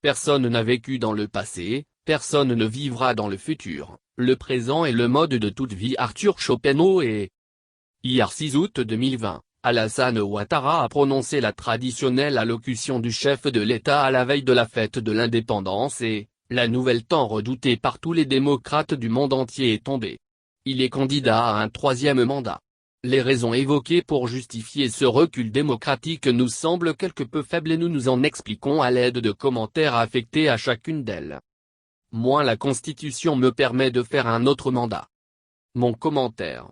Personne n'a vécu dans le passé, personne ne vivra dans le futur, le présent est le mode de toute vie. Arthur Chopeno. Et hier 6 août 2020, Alassane Ouattara a prononcé la traditionnelle allocution du chef de l'État à la veille de la fête de l'indépendance et, la nouvelle tant redoutée par tous les démocrates du monde entier est tombée. Il est candidat à un troisième mandat. Les raisons évoquées pour justifier ce recul démocratique nous semblent quelque peu faibles et nous nous en expliquons à l'aide de commentaires affectés à chacune d'elles. Moi, la Constitution me permet de faire un autre mandat. Mon commentaire.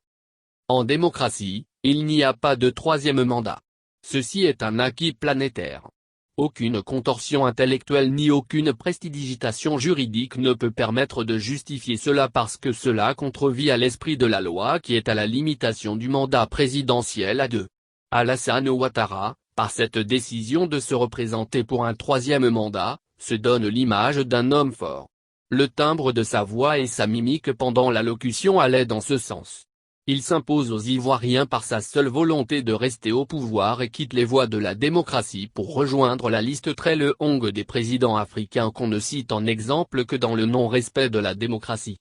En démocratie, il n'y a pas de troisième mandat. Ceci est un acquis planétaire. Aucune contorsion intellectuelle ni aucune prestidigitation juridique ne peut permettre de justifier cela parce que cela contrevient à l'esprit de la loi qui est à la limitation du mandat présidentiel à deux. Alassane Ouattara, par cette décision de se représenter pour un troisième mandat, se donne l'image d'un homme fort. Le timbre de sa voix et sa mimique pendant l'allocution allaient dans ce sens. Il s'impose aux Ivoiriens par sa seule volonté de rester au pouvoir et quitte les voies de la démocratie pour rejoindre la liste très longue des présidents africains qu'on ne cite en exemple que dans le non-respect de la démocratie.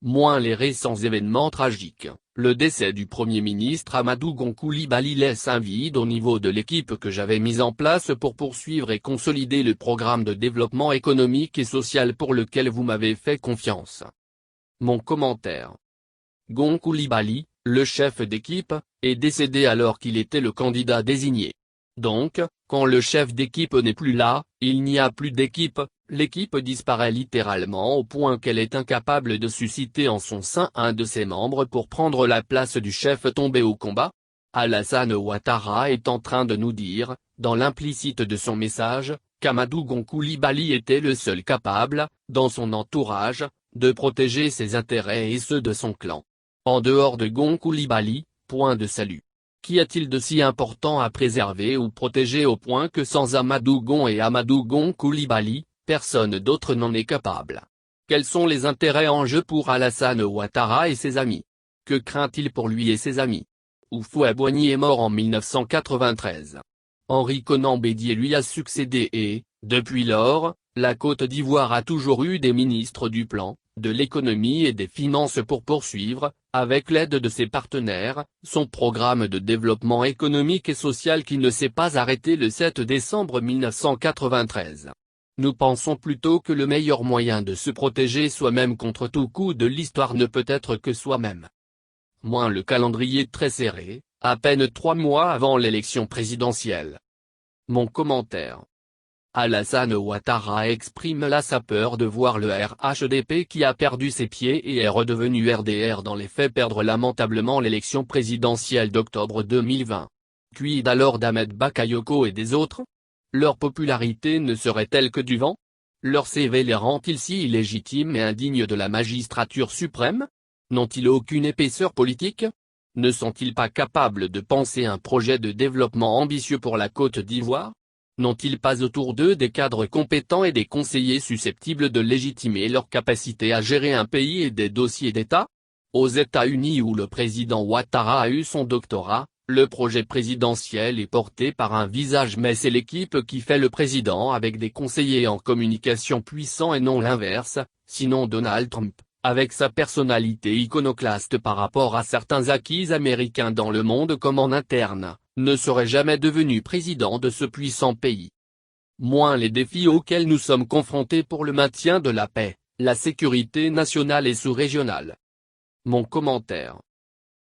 Moins les récents événements tragiques, le décès du Premier ministre Amadou Gon Coulibaly laisse un vide au niveau de l'équipe que j'avais mise en place pour poursuivre et consolider le programme de développement économique et social pour lequel vous m'avez fait confiance. Mon commentaire. Gon Coulibaly, le chef d'équipe, est décédé alors qu'il était le candidat désigné. Donc, quand le chef d'équipe n'est plus là, il n'y a plus d'équipe, l'équipe disparaît littéralement au point qu'elle est incapable de susciter en son sein un de ses membres pour prendre la place du chef tombé au combat. Alassane Ouattara est en train de nous dire, dans l'implicite de son message, qu'Amadou Gon Coulibaly était le seul capable, dans son entourage, de protéger ses intérêts et ceux de son clan. En dehors de Gon Coulibaly, point de salut. Qu'y a-t-il de si important à préserver ou protéger au point que sans Amadou Gon et Amadou Gon Coulibaly, personne d'autre n'en est capable? Quels sont les intérêts en jeu pour Alassane Ouattara et ses amis? Que craint-il pour lui et ses amis? Houphouët-Boigny est mort en 1993. Henri Konan Bédié lui a succédé et, depuis lors, la Côte d'Ivoire a toujours eu des ministres du plan, de l'économie et des finances pour poursuivre, avec l'aide de ses partenaires, son programme de développement économique et social qui ne s'est pas arrêté le 7 décembre 1993. Nous pensons plutôt que le meilleur moyen de se protéger soi-même contre tout coup de l'histoire ne peut être que soi-même. Moins le calendrier très serré, à peine 3 mois avant l'élection présidentielle. Mon commentaire. Alassane Ouattara exprime là sa peur de voir le RHDP qui a perdu ses pieds et est redevenu RDR dans les faits perdre lamentablement l'élection présidentielle d'octobre 2020. Quid alors d'Ahmed Bakayoko et des autres? Leur popularité ne serait-elle que du vent? Leur CV les rend-ils si illégitimes et indignes de la magistrature suprême? N'ont-ils aucune épaisseur politique? Ne sont-ils pas capables de penser un projet de développement ambitieux pour la Côte d'Ivoire? N'ont-ils pas autour d'eux des cadres compétents et des conseillers susceptibles de légitimer leur capacité à gérer un pays et des dossiers d'État? Aux États-Unis où le président Ouattara a eu son doctorat, le projet présidentiel est porté par un visage mais c'est l'équipe qui fait le président avec des conseillers en communication puissants et non l'inverse, sinon Donald Trump, avec sa personnalité iconoclaste par rapport à certains acquis américains dans le monde comme en interne, ne serait jamais devenu président de ce puissant pays. Moins les défis auxquels nous sommes confrontés pour le maintien de la paix, la sécurité nationale et sous-régionale. Mon commentaire.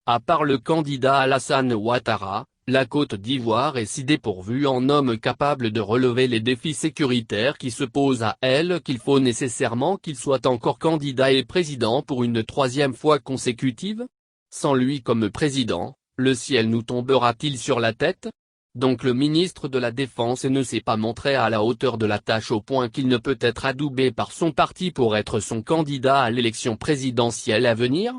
À part le candidat Alassane Ouattara, la Côte d'Ivoire est si dépourvue en hommes capables de relever les défis sécuritaires qui se posent à elle qu'il faut nécessairement qu'il soit encore candidat et président pour une troisième fois consécutive? Sans lui comme président, le ciel nous tombera-t-il sur la tête? Donc le ministre de la Défense ne s'est pas montré à la hauteur de la tâche au point qu'il ne peut être adoubé par son parti pour être son candidat à l'élection présidentielle à venir?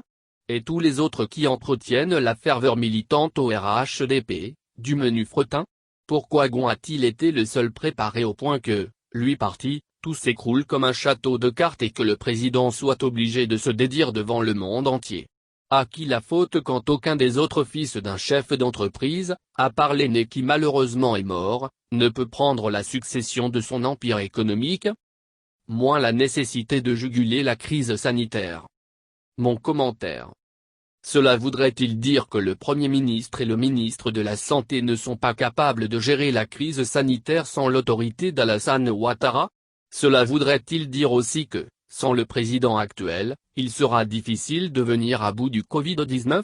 Et tous les autres qui entretiennent la ferveur militante au RHDP, du menu fretin? Pourquoi Gon a-t-il été le seul préparé au point que, lui parti, tout s'écroule comme un château de cartes et que le président soit obligé de se dédire devant le monde entier? À qui la faute quand aucun des autres fils d'un chef d'entreprise, à part l'aîné qui malheureusement est mort, ne peut prendre la succession de son empire économique? Moins la nécessité de juguler la crise sanitaire. Mon commentaire. Cela voudrait-il dire que le Premier ministre et le ministre de la Santé ne sont pas capables de gérer la crise sanitaire sans l'autorité d'Alassane Ouattara? Cela voudrait-il dire aussi que, sans le président actuel, il sera difficile de venir à bout du Covid-19?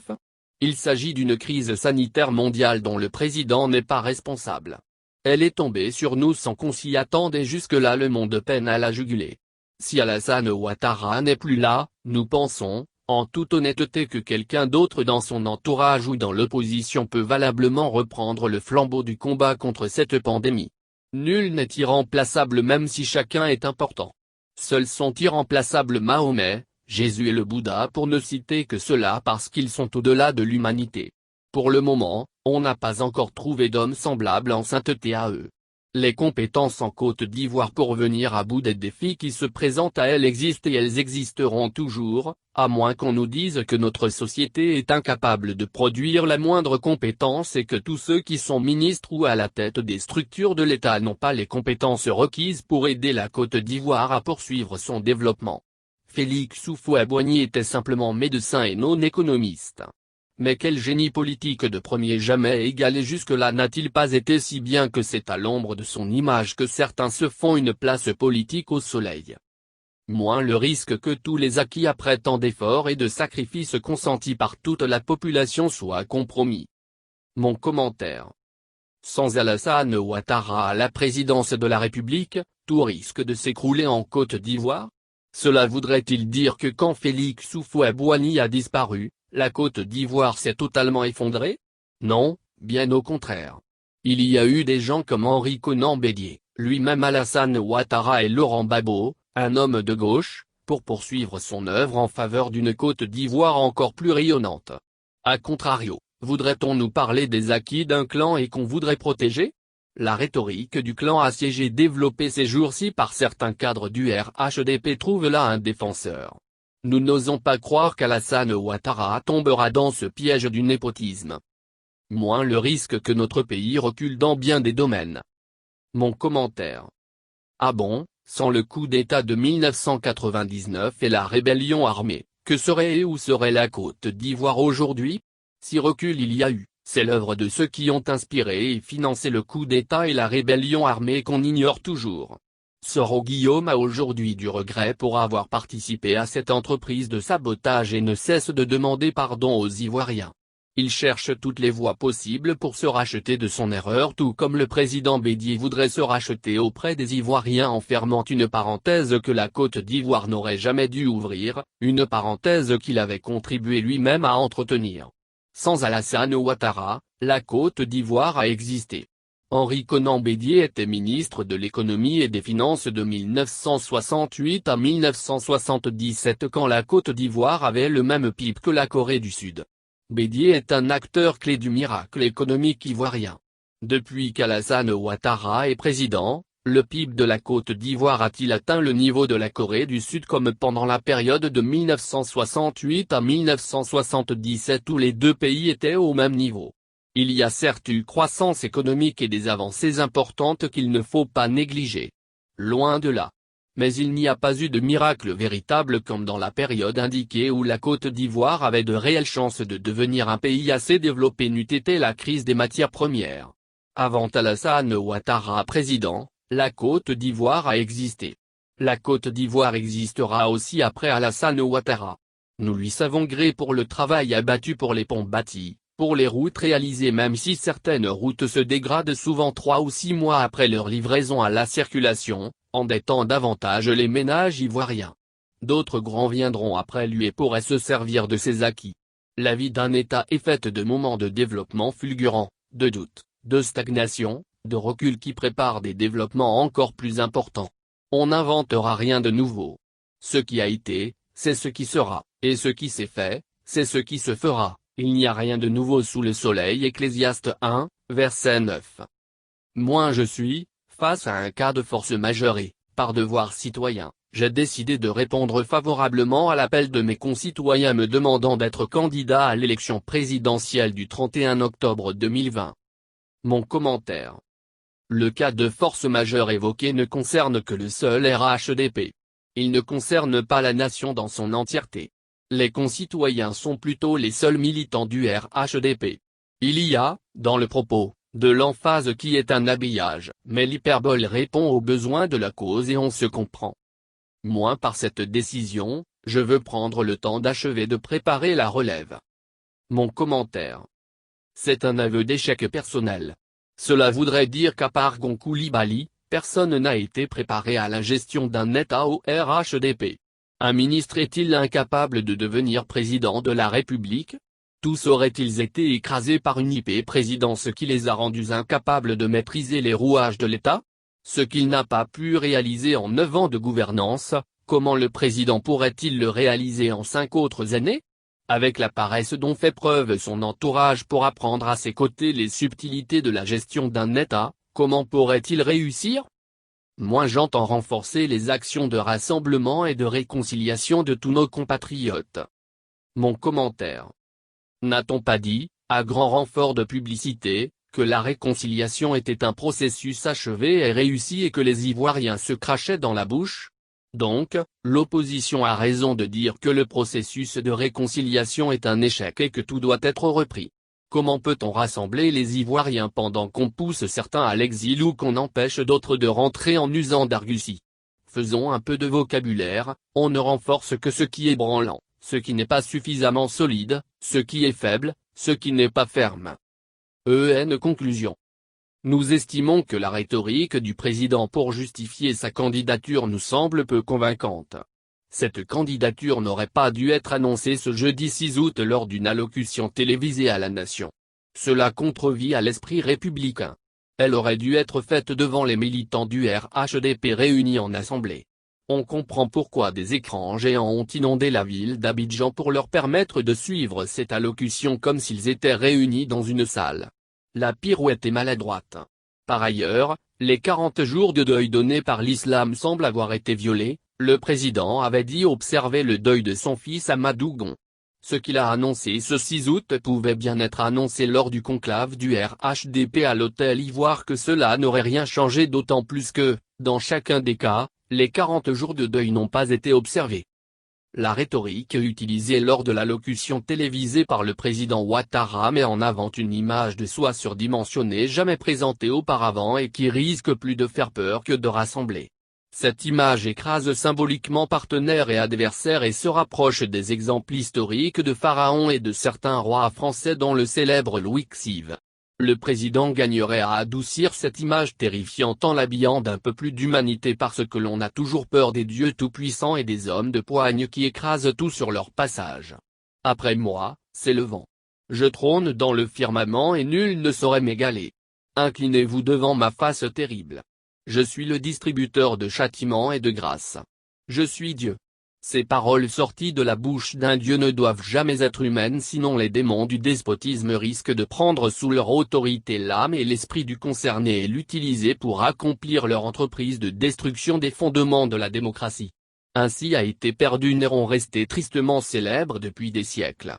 Il s'agit d'une crise sanitaire mondiale dont le président n'est pas responsable. Elle est tombée sur nous sans qu'on s'y attende et jusque-là le monde peine à la juguler. Si Alassane Ouattara n'est plus là, nous pensons, en toute honnêteté, que quelqu'un d'autre dans son entourage ou dans l'opposition peut valablement reprendre le flambeau du combat contre cette pandémie. Nul n'est irremplaçable même si chacun est important. Seuls sont irremplaçables Mahomet, Jésus et le Bouddha pour ne citer que ceux-là parce qu'ils sont au-delà de l'humanité. Pour le moment, on n'a pas encore trouvé d'homme semblable en sainteté à eux. Les compétences en Côte d'Ivoire pour venir à bout des défis qui se présentent à elles existent et elles existeront toujours, à moins qu'on nous dise que notre société est incapable de produire la moindre compétence et que tous ceux qui sont ministres ou à la tête des structures de l'État n'ont pas les compétences requises pour aider la Côte d'Ivoire à poursuivre son développement. Félix Houphouët-Boigny était simplement médecin et non économiste. Mais quel génie politique de premier jamais égalé jusque-là n'a-t-il pas été, si bien que c'est à l'ombre de son image que certains se font une place politique au soleil. Moins le risque que tous les acquis après tant d'efforts et de sacrifices consentis par toute la population soient compromis. Mon commentaire. Sans Alassane Ouattara à la présidence de la République, tout risque de s'écrouler en Côte d'Ivoire? Cela voudrait-il dire que quand Félix Houphouët-Boigny a disparu, la Côte d'Ivoire s'est totalement effondrée? Non, bien au contraire. Il y a eu des gens comme Henri Konan Bédié, lui-même Alassane Ouattara et Laurent Gbagbo, un homme de gauche, pour poursuivre son œuvre en faveur d'une Côte d'Ivoire encore plus rayonnante. A contrario, voudrait-on nous parler des acquis d'un clan et qu'on voudrait protéger? La rhétorique du clan assiégé développée ces jours-ci par certains cadres du RHDP trouve là un défenseur. Nous n'osons pas croire qu'Alassane Ouattara tombera dans ce piège du népotisme. Moins le risque que notre pays recule dans bien des domaines. Mon commentaire. Ah bon, sans le coup d'État de 1999 et la rébellion armée, que serait et où serait la Côte d'Ivoire aujourd'hui? Si recul il y a eu, c'est l'œuvre de ceux qui ont inspiré et financé le coup d'État et la rébellion armée qu'on ignore toujours. Soro Guillaume a aujourd'hui du regret pour avoir participé à cette entreprise de sabotage et ne cesse de demander pardon aux Ivoiriens. Il cherche toutes les voies possibles pour se racheter de son erreur, tout comme le président Bédié voudrait se racheter auprès des Ivoiriens en fermant une parenthèse que la Côte d'Ivoire n'aurait jamais dû ouvrir, une parenthèse qu'il avait contribué lui-même à entretenir. Sans Alassane Ouattara, la Côte d'Ivoire a existé. Henri Konan Bédié était ministre de l'économie et des finances de 1968 à 1977 quand la Côte d'Ivoire avait le même PIB que la Corée du Sud. Bédié est un acteur clé du miracle économique ivoirien. Depuis qu'Alassane Ouattara est président, le PIB de la Côte d'Ivoire a-t-il atteint le niveau de la Corée du Sud comme pendant la période de 1968 à 1977 où les deux pays étaient au même niveau? Il y a certes eu croissance économique et des avancées importantes qu'il ne faut pas négliger. Loin de là. Mais il n'y a pas eu de miracle véritable comme dans la période indiquée où la Côte d'Ivoire avait de réelles chances de devenir un pays assez développé n'eût été la crise des matières premières. Avant Alassane Ouattara président, la Côte d'Ivoire a existé. La Côte d'Ivoire existera aussi après Alassane Ouattara. Nous lui savons gré pour le travail abattu pour les ponts bâtis, pour les routes réalisées même si certaines routes se dégradent souvent 3 ou 6 mois après leur livraison à la circulation, endettant davantage les ménages ivoiriens. D'autres grands viendront après lui et pourraient se servir de ses acquis. La vie d'un État est faite de moments de développement fulgurants, de doutes, de stagnation, de recul qui préparent des développements encore plus importants. On n'inventera rien de nouveau. Ce qui a été, c'est ce qui sera, et ce qui s'est fait, c'est ce qui se fera. Il n'y a rien de nouveau sous le soleil. Ecclésiaste 1, verset 9. Moins je suis, face à un cas de force majeure et, par devoir citoyen, j'ai décidé de répondre favorablement à l'appel de mes concitoyens me demandant d'être candidat à l'élection présidentielle du 31 octobre 2020. Mon commentaire. Le cas de force majeure évoqué ne concerne que le seul RHDP. Il ne concerne pas la nation dans son entièreté. Les concitoyens sont plutôt les seuls militants du RHDP. Il y a, dans le propos, de l'emphase qui est un habillage, mais l'hyperbole répond aux besoins de la cause et on se comprend. Moi par cette décision, je veux prendre le temps d'achever de préparer la relève. Mon commentaire. C'est un aveu d'échec personnel. Cela voudrait dire qu'à part Gon Coulibaly, personne n'a été préparé à la gestion d'un État au RHDP. Un ministre est-il incapable de devenir président de la République? Tous auraient-ils été écrasés par une IP-présidence qui les a rendus incapables de maîtriser les rouages de l'État? Ce qu'il n'a pas pu réaliser en 9 ans de gouvernance, comment le président pourrait-il le réaliser en 5 autres années? Avec la paresse dont fait preuve son entourage pour apprendre à ses côtés les subtilités de la gestion d'un État, comment pourrait-il réussir? Moi j'entends renforcer les actions de rassemblement et de réconciliation de tous nos compatriotes. Mon commentaire. N'a-t-on pas dit, à grand renfort de publicité, que la réconciliation était un processus achevé et réussi et que les Ivoiriens se crachaient dans la bouche? Donc, l'opposition a raison de dire que le processus de réconciliation est un échec et que tout doit être repris. Comment peut-on rassembler les Ivoiriens pendant qu'on pousse certains à l'exil ou qu'on empêche d'autres de rentrer en usant d'argussie? Faisons un peu de vocabulaire, on ne renforce que ce qui est branlant, ce qui n'est pas suffisamment solide, ce qui est faible, ce qui n'est pas ferme. Conclusion. Nous estimons que la rhétorique du président pour justifier sa candidature nous semble peu convaincante. Cette candidature n'aurait pas dû être annoncée ce jeudi 6 août lors d'une allocution télévisée à la nation. Cela contrevient à l'esprit républicain. Elle aurait dû être faite devant les militants du RHDP réunis en assemblée. On comprend pourquoi des écrans géants ont inondé la ville d'Abidjan pour leur permettre de suivre cette allocution comme s'ils étaient réunis dans une salle. La pirouette est maladroite. Par ailleurs, les 40 jours de deuil donnés par l'islam semblent avoir été violés. Le président avait dit observer le deuil de son fils Amadou Gon. Ce qu'il a annoncé ce 6 août pouvait bien être annoncé lors du conclave du RHDP à l'Hôtel Ivoire que cela n'aurait rien changé d'autant plus que, dans chacun des cas, les 40 jours de deuil n'ont pas été observés. La rhétorique utilisée lors de l'allocution télévisée par le président Ouattara met en avant une image de soi surdimensionnée jamais présentée auparavant et qui risque plus de faire peur que de rassembler. Cette image écrase symboliquement partenaires et adversaires et se rapproche des exemples historiques de Pharaon et de certains rois français dont le célèbre Louis XIV. Le président gagnerait à adoucir cette image terrifiante en l'habillant d'un peu plus d'humanité parce que l'on a toujours peur des dieux tout-puissants et des hommes de poigne qui écrasent tout sur leur passage. Après moi, c'est le vent. Je trône dans le firmament et nul ne saurait m'égaler. Inclinez-vous devant ma face terrible. Je suis le distributeur de châtiments et de grâce. Je suis Dieu. Ces paroles sorties de la bouche d'un dieu ne doivent jamais être humaines sinon les démons du despotisme risquent de prendre sous leur autorité l'âme et l'esprit du concerné et l'utiliser pour accomplir leur entreprise de destruction des fondements de la démocratie. Ainsi a été perdu Néron resté tristement célèbre depuis des siècles.